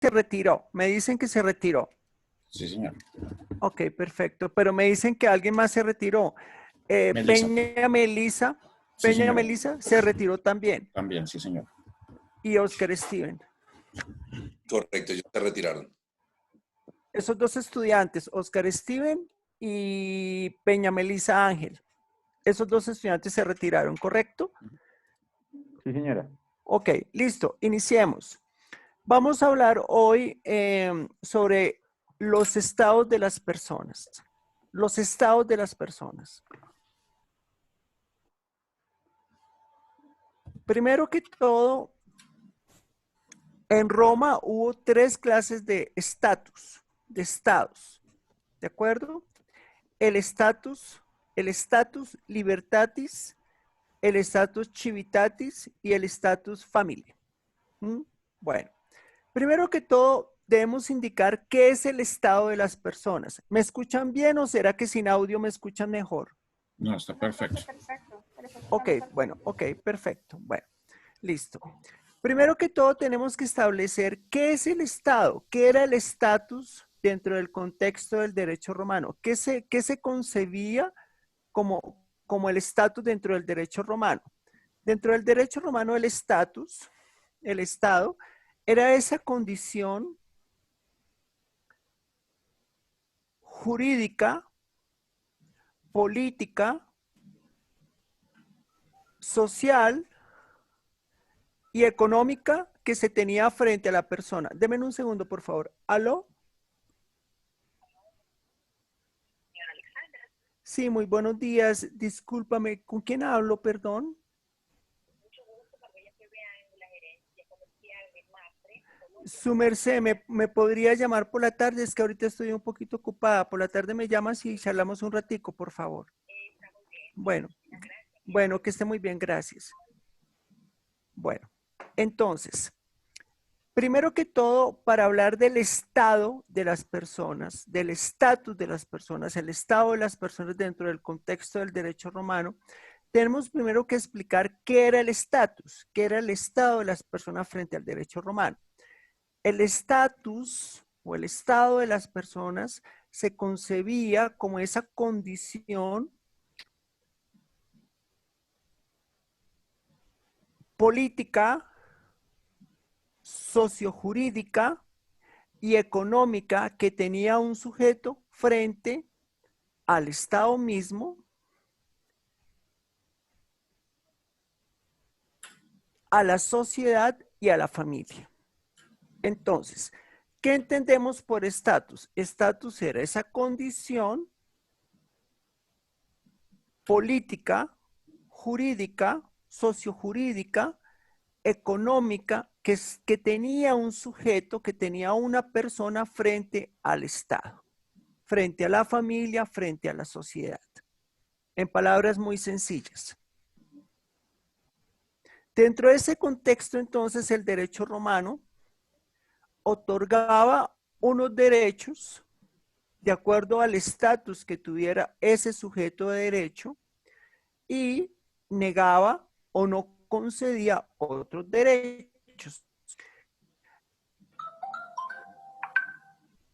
se retiró. Me dicen que se retiró. Sí, señor. Ok, perfecto. Pero me dicen que alguien más se retiró. Melissa. Sí, Peña señora. Melissa se retiró también. También, sí, señor. Y Oscar Steven. Correcto, ellos se retiraron. Esos dos estudiantes, Oscar Steven y Peña Melissa Ángel. Esos dos estudiantes se retiraron, ¿correcto? Sí, señora. Ok, listo. Iniciemos. Vamos a hablar hoy sobre los estados de las personas. Los estados de las personas. Primero que todo, en Roma hubo 3 clases de estatus, de estados. ¿De acuerdo? El estatus libertatis, el estatus civitatis y el estatus familia. Bueno, primero que todo, debemos indicar qué es el estado de las personas. ¿Me escuchan bien o será que sin audio me escuchan mejor? No, está perfecto. Ok, bueno, ok, perfecto. Bueno, listo. Primero que todo, tenemos que establecer qué es el estado, qué era el estatus dentro del contexto del derecho romano, qué se concebía como el estatus dentro del derecho romano. Dentro del derecho romano, el estatus, el estado, era esa condición jurídica, política, social y económica que se tenía frente a la persona. Deme un segundo, por favor. ¿Aló? Sí, muy buenos días. Discúlpame, ¿con quién hablo, perdón? Su merced, ¿me podría llamar por la tarde? Es que ahorita estoy un poquito ocupada. Por la tarde me llamas y charlamos un ratico, por favor. Bueno, que esté muy bien, gracias. Bueno, entonces, primero que todo, para hablar del estado de las personas, del estatus de las personas, el estado de las personas dentro del contexto del derecho romano, tenemos primero que explicar qué era el estatus, qué era el estado de las personas frente al derecho romano. El estatus o el estado de las personas se concebía como esa condición política, sociojurídica y económica que tenía un sujeto frente al Estado mismo, a la sociedad y a la familia. Entonces, ¿qué entendemos por estatus? Estatus era esa condición política, jurídica, sociojurídica, económica que tenía un sujeto, que tenía una persona frente al Estado, frente a la familia, frente a la sociedad. En palabras muy sencillas. Dentro de ese contexto, entonces, el derecho romano otorgaba unos derechos de acuerdo al estatus que tuviera ese sujeto de derecho y negaba o no concedía otros derechos.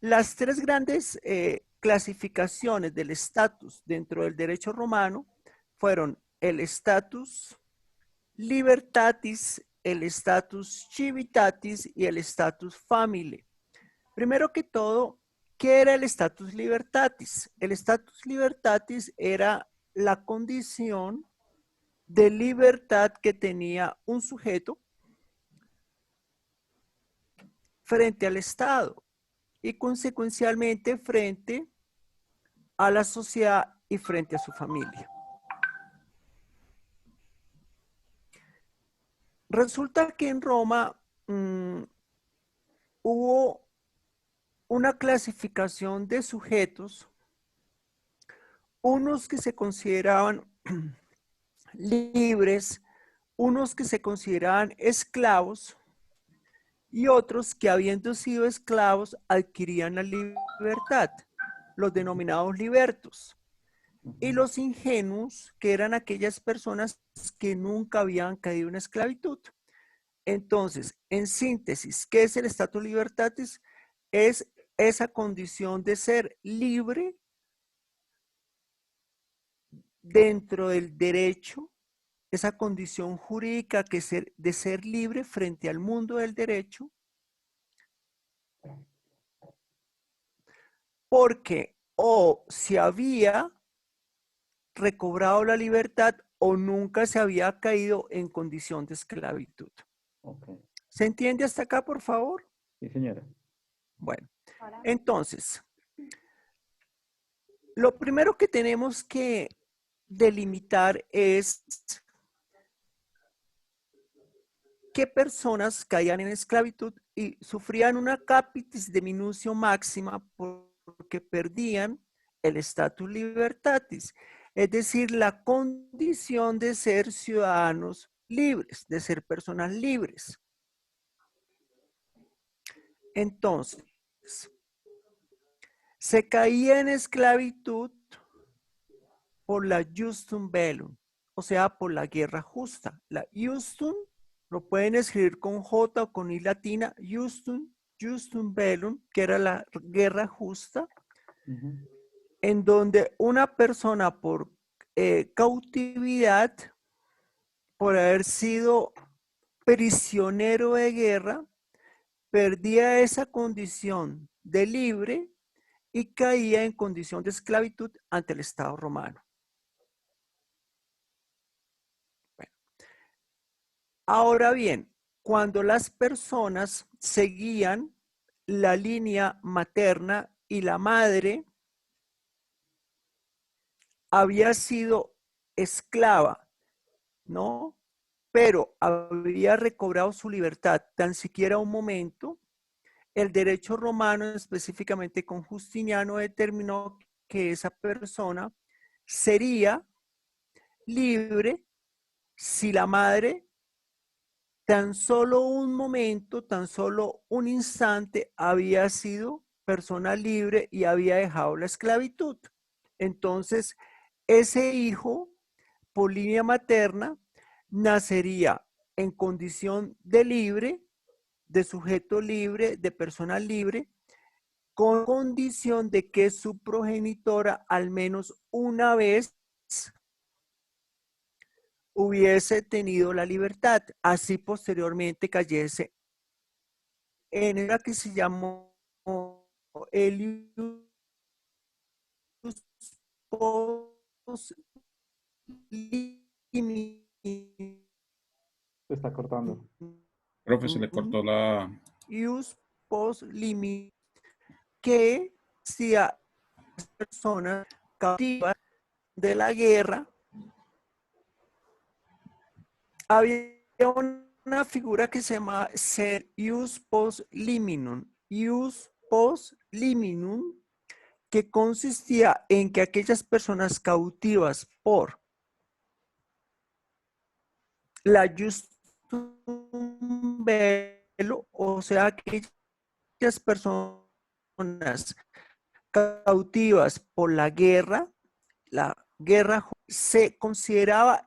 Las 3 grandes clasificaciones del estatus dentro del derecho romano fueron el estatus libertatis, el estatus civitatis y el estatus familiae. Primero que todo, ¿qué era el estatus libertatis? El estatus libertatis era la condición de libertad que tenía un sujeto frente al Estado y consecuencialmente frente a la sociedad y frente a su familia. Resulta que en Roma hubo una clasificación de sujetos, unos que se consideraban libres, unos que se consideraban esclavos y otros que habiendo sido esclavos adquirían la libertad, los denominados libertos. Y los ingenuos, que eran aquellas personas que nunca habían caído en esclavitud. Entonces, en síntesis, ¿qué es el status libertatis? Es esa condición de ser libre dentro del derecho, esa condición jurídica de ser libre frente al mundo del derecho, porque o se había recobrado la libertad o nunca se había caído en condición de esclavitud. Okay. ¿Se entiende hasta acá, por favor? Sí, señora. Bueno, entonces, lo primero que tenemos que delimitar es qué personas caían en esclavitud y sufrían una capitis de minutio máxima porque perdían el status libertatis, es decir, la condición de ser ciudadanos libres, de ser personas libres. Entonces, se caía en esclavitud por la Justum Bellum, o sea, por la guerra justa. La Justum lo pueden escribir con J o con I latina, Justum Bellum, que era la guerra justa, en donde una persona por cautividad, por haber sido prisionero de guerra, perdía esa condición de libre y caía en condición de esclavitud ante el Estado romano. Bueno. Ahora bien, cuando las personas seguían la línea materna y la madre había sido esclava, ¿no? Pero había recobrado su libertad tan siquiera un momento, el derecho romano, específicamente con Justiniano, determinó que esa persona sería libre si la madre tan solo un momento, tan solo un instante había sido persona libre y había dejado la esclavitud. Entonces, ese hijo por línea materna nacería en condición de libre, de sujeto libre, de persona libre, con condición de que su progenitora al menos una vez hubiese tenido la libertad, así posteriormente cayese en la que se llamó el ius post limitum. Se está cortando. Profe, se le cortó la... Ius post limitum, que si a personas cautivas de la guerra había una figura que se llama ser ius post liminum. Ius post liminum, que consistía en que aquellas personas cautivas por la Justum Bello, o sea, aquellas personas cautivas por la guerra se consideraba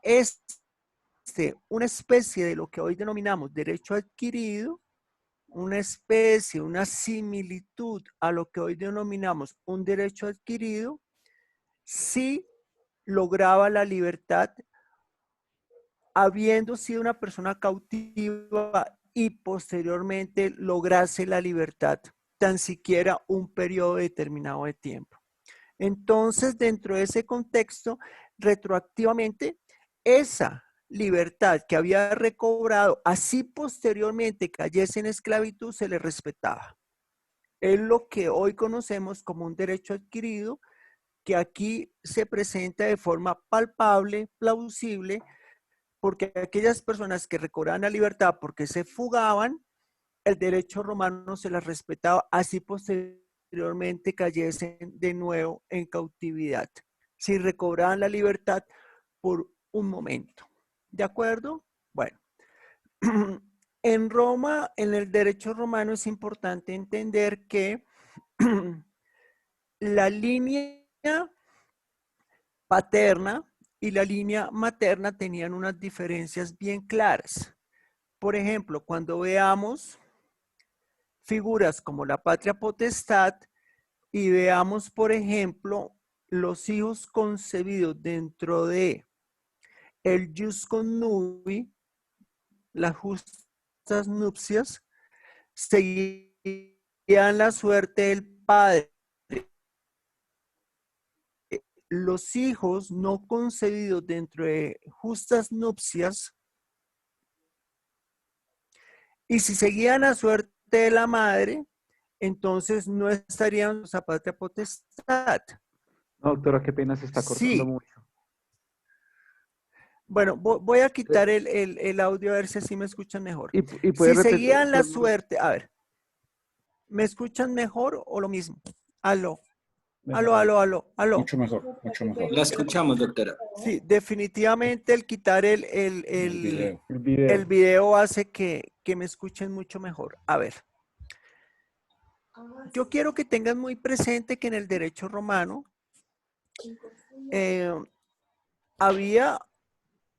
una especie de lo que hoy denominamos derecho adquirido, una especie, una similitud a lo que hoy denominamos un derecho adquirido, si lograba la libertad habiendo sido una persona cautiva y posteriormente lograse la libertad, tan siquiera un periodo determinado de tiempo. Entonces, dentro de ese contexto, retroactivamente, esa libertad que había recobrado, así posteriormente cayese en esclavitud, se le respetaba. Es lo que hoy conocemos como un derecho adquirido, que aquí se presenta de forma palpable, plausible, porque aquellas personas que recobraban la libertad porque se fugaban, el derecho romano se las respetaba, así posteriormente cayesen de nuevo en cautividad, si recobraban la libertad por un momento. ¿De acuerdo? Bueno, en Roma, en el derecho romano es importante entender que la línea paterna y la línea materna tenían unas diferencias bien claras. por ejemplo, cuando veamos figuras como la patria potestad y veamos, por ejemplo, los hijos concebidos dentro de el jus connubii, las justas nupcias, seguían la suerte del padre. Los hijos no concebidos dentro de justas nupcias, y si seguían la suerte de la madre, entonces no estarían en esa patria potestad. No, doctora, qué pena, se está cortando Sí. mucho. Bueno, voy a quitar el audio a ver si así me escuchan mejor. Y puede Si repetir. seguían la suerte, a ver, ¿me escuchan mejor o lo mismo? Aló, aló, aló, aló, aló. Mucho mejor, mucho mejor. La escuchamos, doctora. Sí, definitivamente el quitar El video. El video. el video hace que me escuchen mucho mejor. A ver, yo quiero que tengan muy presente que en el derecho romano había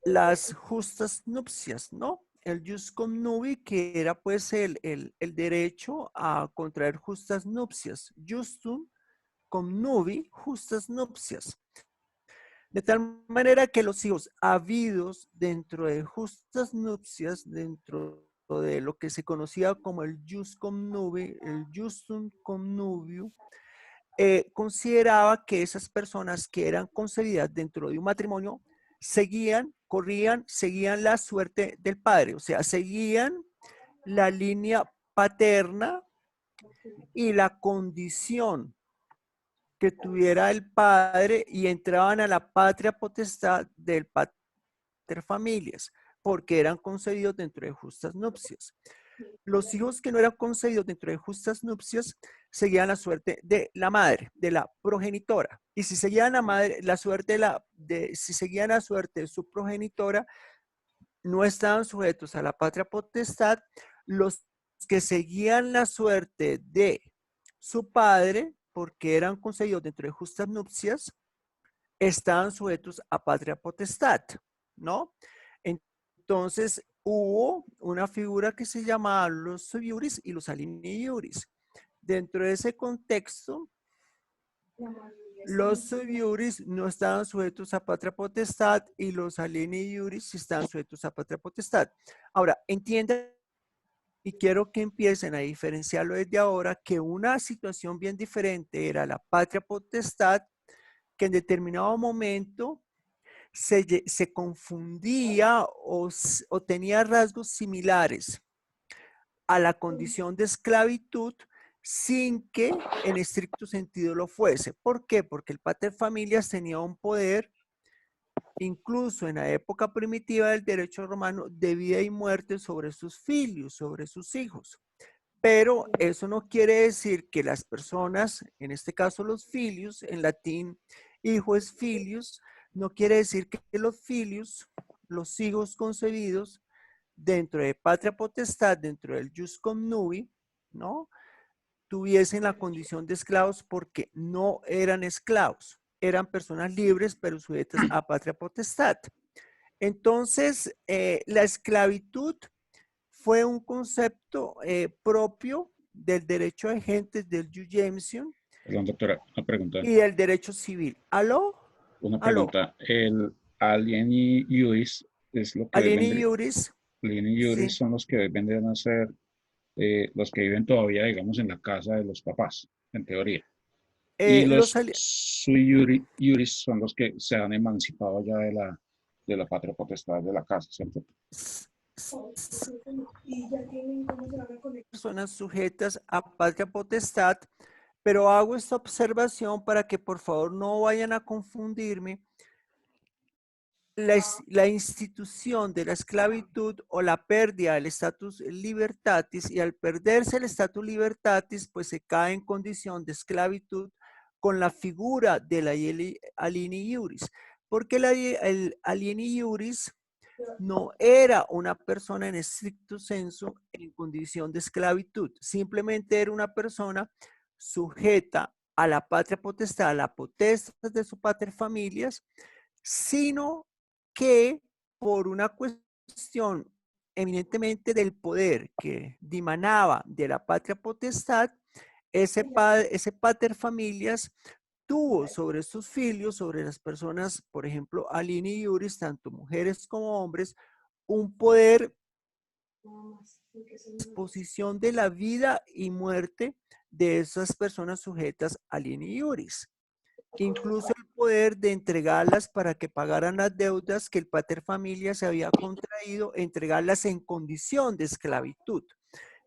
las justas nupcias, ¿no? El jus connubii, que era pues el derecho a contraer justas nupcias. Justum connubii, justas nupcias. De tal manera que los hijos habidos dentro de justas nupcias, dentro de lo que se conocía como el jus connubii, el justum connubium, consideraba que esas personas que eran concebidas dentro de un matrimonio corrían, seguían la suerte del padre, o sea, seguían la línea paterna y la condición que tuviera el padre y entraban a la patria potestad del pater familias, porque eran concebidos dentro de justas nupcias. Los hijos que no eran concebidos dentro de justas nupcias seguían la suerte de la madre, de la progenitora. Y si seguían la suerte si seguían la suerte de su progenitora, no estaban sujetos a la patria potestad. Los que seguían la suerte de su padre, porque eran concebidos dentro de justas nupcias, estaban sujetos a patria potestad, ¿no? Entonces, hubo una figura que se llamaba los sub iuris y los alini iuris. Dentro de ese contexto, los sub iuris no estaban sujetos a patria potestad y los alini iuris sí estaban sujetos a patria potestad. Ahora, entiendan, y quiero que empiecen a diferenciarlo desde ahora, que una situación bien diferente era la patria potestad, que en determinado momento se confundía o tenía rasgos similares a la condición de esclavitud sin que en estricto sentido lo fuese. ¿Por qué? Porque el pater familias tenía un poder, incluso en la época primitiva del derecho romano, de vida y muerte sobre sus filios, sobre sus hijos. Pero eso no quiere decir que las personas, en este caso los filios, en latín hijo es filius, no quiere decir que los filius, los hijos concebidos dentro de patria potestad, dentro del jus connubii, ¿no? Tuviesen la condición de esclavos porque no eran esclavos, eran personas libres pero sujetas a patria potestad. Entonces, la esclavitud fue un concepto propio del derecho de gentes, del jus jameson. Perdón, doctora, una pregunta. Y del derecho civil. ¿Aló? Una ¿Aló? pregunta. El alieni iuris es lo que Alieni iuris. alieni iuris Sí. son los que vendrían a ser los que viven todavía, digamos, en la casa de los papás, en teoría. Y los sui iuris son los que se han emancipado ya de la patria potestad de la casa, ¿cierto? Personas sujetas a patria potestad, pero hago esta observación para que por favor no vayan a confundirme la institución de la esclavitud o la pérdida del status libertatis, y al perderse el status libertatis, pues se cae en condición de esclavitud con la figura de la alieni iuris, porque el alieni iuris no era una persona en estricto sensu en condición de esclavitud, simplemente era una persona sujeta a la patria potestad, a la potestad de su pater familias, sino que por una cuestión eminentemente del poder que dimanaba de la patria potestad, ese pater familias tuvo sobre sus filios, sobre las personas, por ejemplo, alini iuris, tanto mujeres como hombres, un poder, disposición de la vida y muerte de esas personas sujetas alini iuris. Incluso el poder de entregarlas para que pagaran las deudas que el pater familias se había contraído, entregarlas en condición de esclavitud.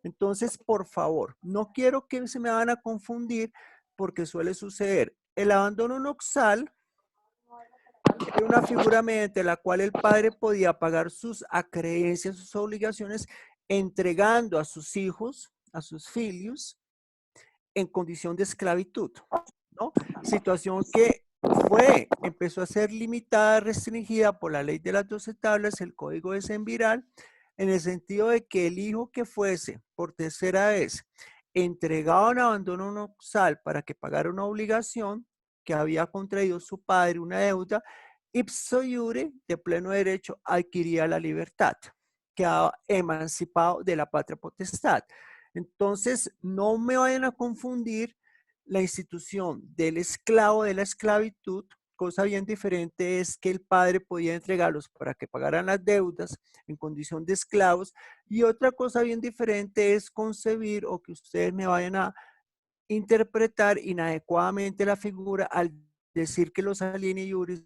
Entonces, por favor, no quiero que se me van a confundir porque suele suceder. El abandono noxal era una figura mediante la cual el padre podía pagar sus acreencias, sus obligaciones, entregando a sus hijos, a sus filios, en condición de esclavitud, ¿no? Situación que empezó a ser limitada, restringida por la ley de las 12 tablas, el código de Semviral, en el sentido de que el hijo que fuese por tercera vez entregado en abandono noxal para que pagara una obligación que había contraído su padre, una deuda, ipso iure, de pleno derecho, adquiría la libertad, quedaba emancipado de la patria potestad. Entonces, no me vayan a confundir la institución del esclavo, de la esclavitud. Cosa bien diferente es que el padre podía entregarlos para que pagaran las deudas en condición de esclavos, y otra cosa bien diferente es concebir o que ustedes me vayan a interpretar inadecuadamente la figura al decir que los alieni iuris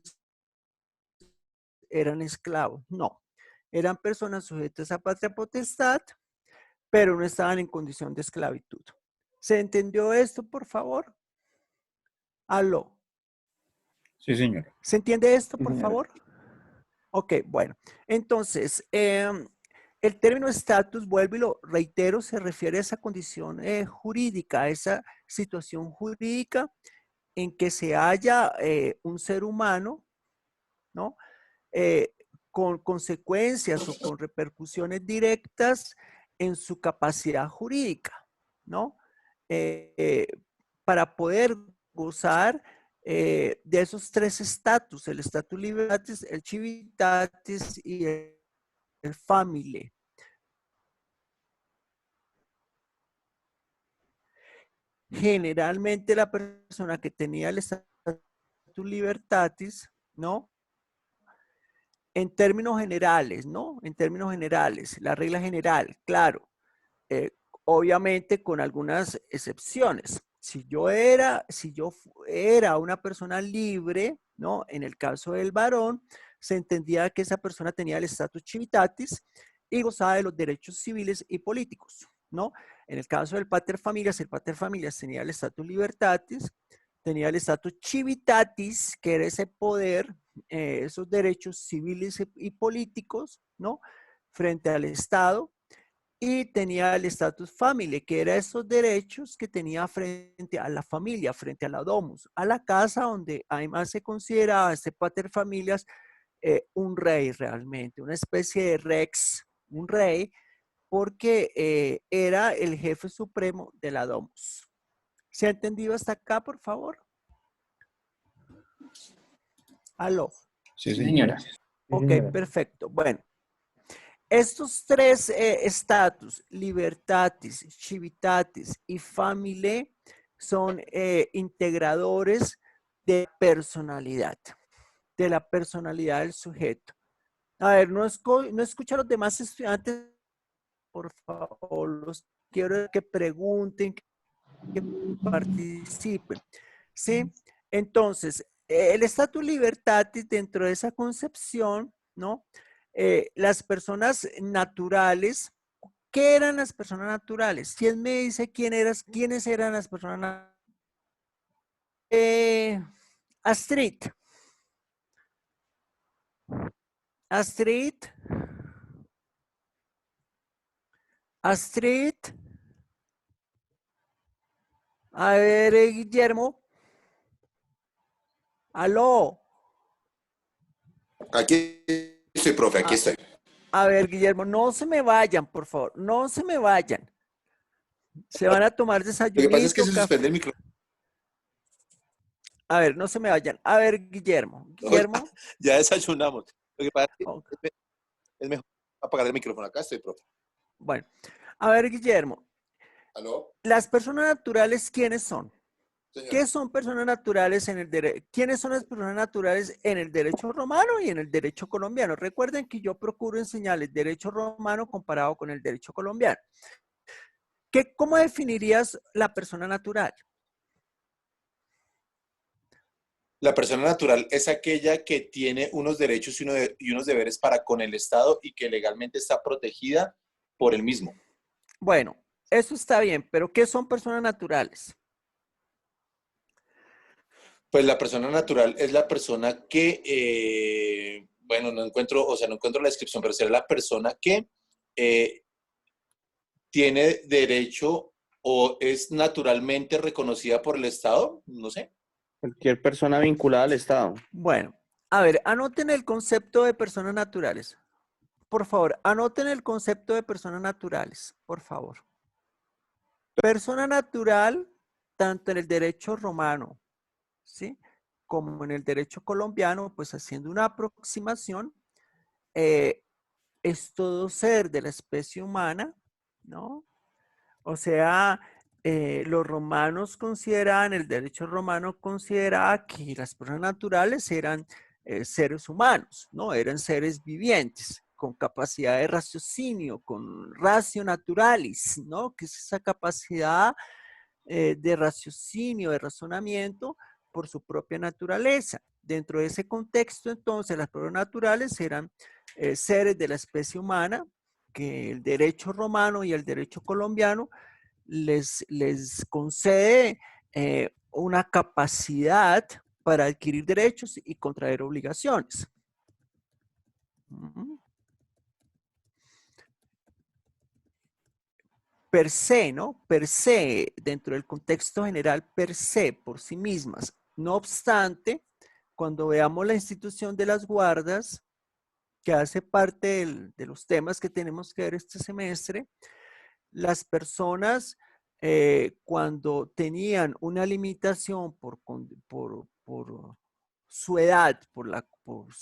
eran esclavos. No, eran personas sujetas a patria potestad, pero no estaban en condición de esclavitud. ¿Se entendió esto, por favor? Aló. Sí, señora. ¿Se entiende esto, Sí, por señora. favor? Ok, bueno. Entonces, el término estatus, vuelvo y lo reitero, se refiere a esa condición jurídica, a esa situación jurídica en que se halla un ser humano, ¿no? Con consecuencias o con repercusiones directas en su capacidad jurídica, ¿no? Para poder gozar de esos tres estatus, el status libertatis, el civitatis y el family. Generalmente la persona que tenía el status libertatis, ¿no? En términos generales, ¿no? En términos generales, la regla general, claro, obviamente con algunas excepciones. Si yo era una persona libre, ¿no? En el caso del varón, se entendía que esa persona tenía el status civitatis y gozaba de los derechos civiles y políticos, ¿no? En el caso del pater familias, el pater familias tenía el status libertatis, tenía el status civitatis, que era ese poder, esos derechos civiles y políticos, ¿no? Frente al Estado, y tenía el status family, que era esos derechos que tenía frente a la familia, frente a la domus, a la casa, donde además se consideraba este pater familias un rey realmente, una especie de rex, un rey, porque era el jefe supremo de la domus. ¿Se ha entendido hasta acá, por favor? Aló. Sí, señora. Ok, perfecto. Bueno, estos tres estatus, libertatis, civitatis y family, son integradores de personalidad, de la personalidad del sujeto. A ver, no escucha a los demás estudiantes, por favor, los quiero que pregunten, que participen. ¿Sí? Entonces, el status libertatis dentro de esa concepción, ¿no? Las personas naturales, ¿qué eran las personas naturales? ¿Quién me dice quiénes eran las personas naturales? Astrid. Astrid. Astrid. A ver, Guillermo. Aló. Aquí estoy, profe, aquí estoy. A ver, Guillermo, no se me vayan, por favor. No se me vayan. Se van a tomar Lo que pasa es que desayunito, se café. suspende el micrófono. A ver, no se me vayan. A ver, Guillermo. Guillermo. Ya desayunamos. Lo que pasa es que Okay. es mejor apagar el micrófono. Acá estoy, profe. Bueno, a ver, Guillermo, ¿Aló? las personas naturales, ¿quiénes son? Señor. ¿Qué son personas naturales en el derecho? ¿Quiénes son las personas naturales en el derecho romano y en el derecho colombiano? Recuerden que yo procuro enseñarles derecho romano comparado con el derecho colombiano. ¿Cómo definirías la persona natural? La persona natural es aquella que tiene unos derechos y unos deberes para con el Estado y que legalmente está protegida por el mismo. Bueno, eso está bien, pero ¿qué son personas naturales? Pues la persona natural es la persona que, bueno, no encuentro la descripción, pero será la persona que tiene derecho o es naturalmente reconocida por el Estado, no sé. Cualquier persona vinculada al Estado. Bueno, a ver, anoten el concepto de personas naturales. Por favor, anoten el concepto de personas naturales, por favor. Persona natural, tanto en el derecho romano, ¿sí? Como en el derecho colombiano, pues haciendo una aproximación, es todo ser de la especie humana, ¿no? O sea, los romanos consideraban, el derecho romano consideraba que las personas naturales eran seres humanos, ¿no? Eran seres vivientes, con capacidad de raciocinio, con ratio naturalis, ¿no? Que es esa capacidad de raciocinio, de razonamiento por su propia naturaleza. Dentro de ese contexto, entonces, las personas naturales eran seres de la especie humana, que el derecho romano y el derecho colombiano les concede una capacidad para adquirir derechos y contraer obligaciones. Per se, ¿no? Per se, dentro del contexto general, per se, por sí mismas. No obstante, cuando veamos la institución de las guardas, que hace parte de los temas que tenemos que ver este semestre, las personas cuando tenían una limitación por su edad, por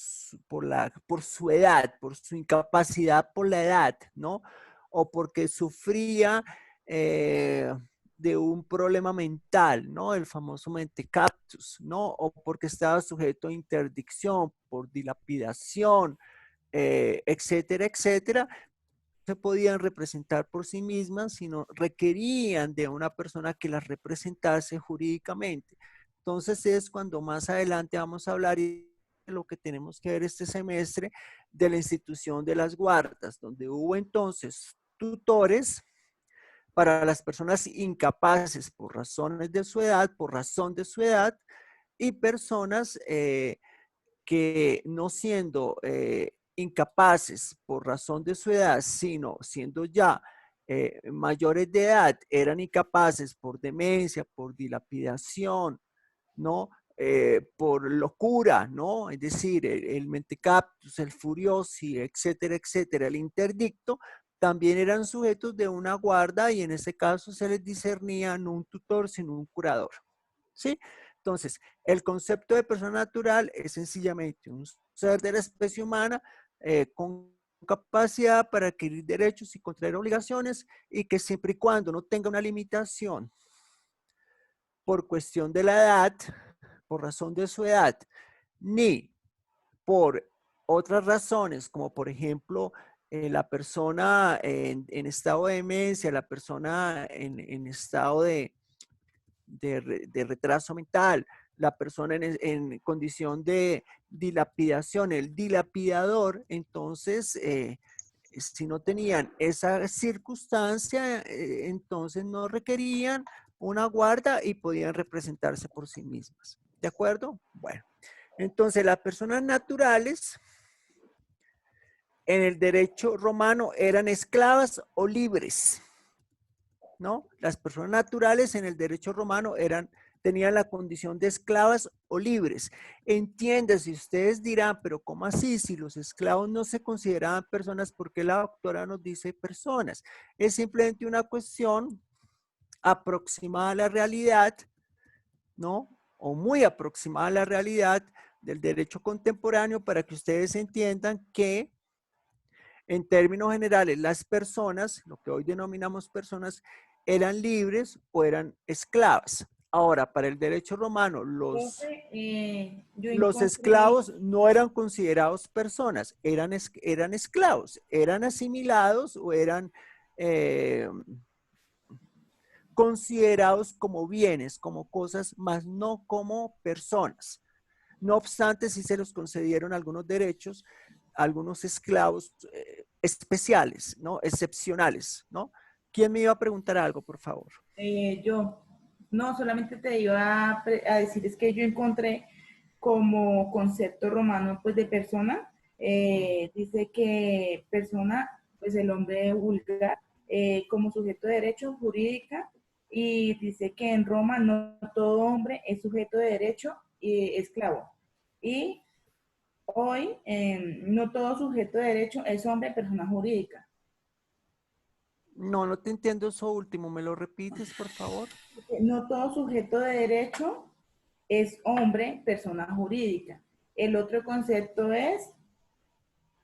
su edad, por su incapacidad por la edad, ¿no? O porque sufría de un problema mental, ¿no? El famoso mentecaptus, ¿no? O porque estaba sujeto a interdicción, por dilapidación, etcétera, etcétera, se podían representar por sí mismas, sino requerían de una persona que las representase jurídicamente. Entonces es cuando más adelante vamos a hablar de lo que tenemos que ver este semestre de la institución de las guardas, donde hubo entonces tutores para las personas incapaces por razones de su edad, por razón de su edad, y personas que no siendo incapaces por razón de su edad, sino siendo ya mayores de edad, eran incapaces por demencia, por dilapidación, ¿no? Por locura, ¿no? Es decir, el mentecaptus, el furiosi, etcétera, etcétera, el interdicto, también eran sujetos de una guarda y en ese caso se les discernía no un tutor, sino un curador, ¿sí? Entonces, el concepto de persona natural es sencillamente un ser de la especie humana con capacidad para adquirir derechos y contraer obligaciones y que siempre y cuando no tenga una limitación por cuestión de la edad, por razón de su edad, ni por otras razones, como por ejemplo la persona en estado de demencia, la persona en estado de retraso mental, la persona en condición de dilapidación, el dilapidador, entonces, si no tenían esa circunstancia, entonces no requerían una guarda y podían representarse por sí mismas. ¿De acuerdo? Bueno, entonces las personas naturales en el derecho romano eran esclavas o libres, ¿no? Las personas naturales en el derecho romano tenían la condición de esclavas o libres. Entiéndase, ustedes dirán, pero ¿cómo así? Si los esclavos no se consideraban personas, ¿por qué la doctora nos dice personas? Es simplemente una cuestión aproximada a la realidad, ¿no? O muy aproximada a la realidad del derecho contemporáneo para que ustedes entiendan que En términos generales, las personas, lo que hoy denominamos personas, eran libres o eran esclavas. Ahora, para el derecho romano, los esclavos no eran considerados personas, eran esclavos, eran asimilados o eran considerados como bienes, como cosas, más no como personas. No obstante, sí se les concedieron algunos derechos, algunos esclavos especiales, ¿no? Excepcionales, ¿no? ¿Quién me iba a preguntar algo, por favor? Yo. No, solamente te iba a decir, es que yo encontré como concepto romano, pues, de persona, dice que persona, pues, el hombre vulgar, como sujeto de derecho jurídica, y dice que en Roma no todo hombre es sujeto de derecho y esclavo. Y hoy, no todo sujeto de derecho es hombre, persona jurídica. No te entiendo eso último. ¿Me lo repites, por favor? No todo sujeto de derecho es hombre, persona jurídica. El otro concepto es,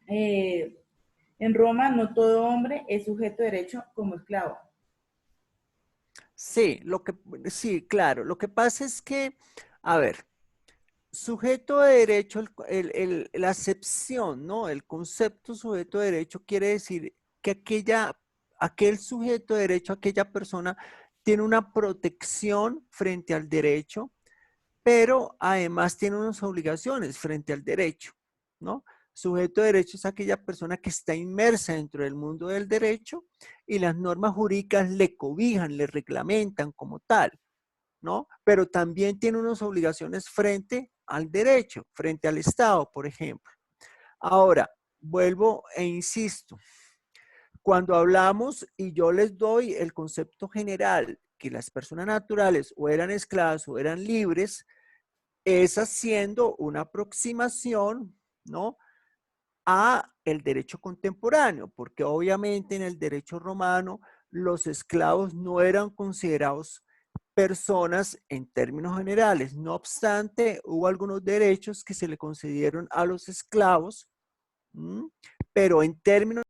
en Roma no todo hombre es sujeto de derecho como esclavo. Sí, sí, claro. Lo que pasa es que, a ver, sujeto de derecho, la acepción, ¿no? El concepto sujeto de derecho quiere decir que aquel sujeto de derecho, aquella persona, tiene una protección frente al derecho, pero además tiene unas obligaciones frente al derecho, ¿no? Sujeto de derecho es aquella persona que está inmersa dentro del mundo del derecho y las normas jurídicas le cobijan, le reglamentan como tal, ¿no? Pero también tiene unas obligaciones frente al derecho, frente al Estado, por ejemplo. Ahora, vuelvo e insisto, cuando hablamos y yo les doy el concepto general que las personas naturales o eran esclavas o eran libres, es haciendo una aproximación, ¿no?, a el derecho contemporáneo, porque obviamente en el derecho romano los esclavos no eran considerados personas en términos generales. No obstante, hubo algunos derechos que se le concedieron a los esclavos, pero en términos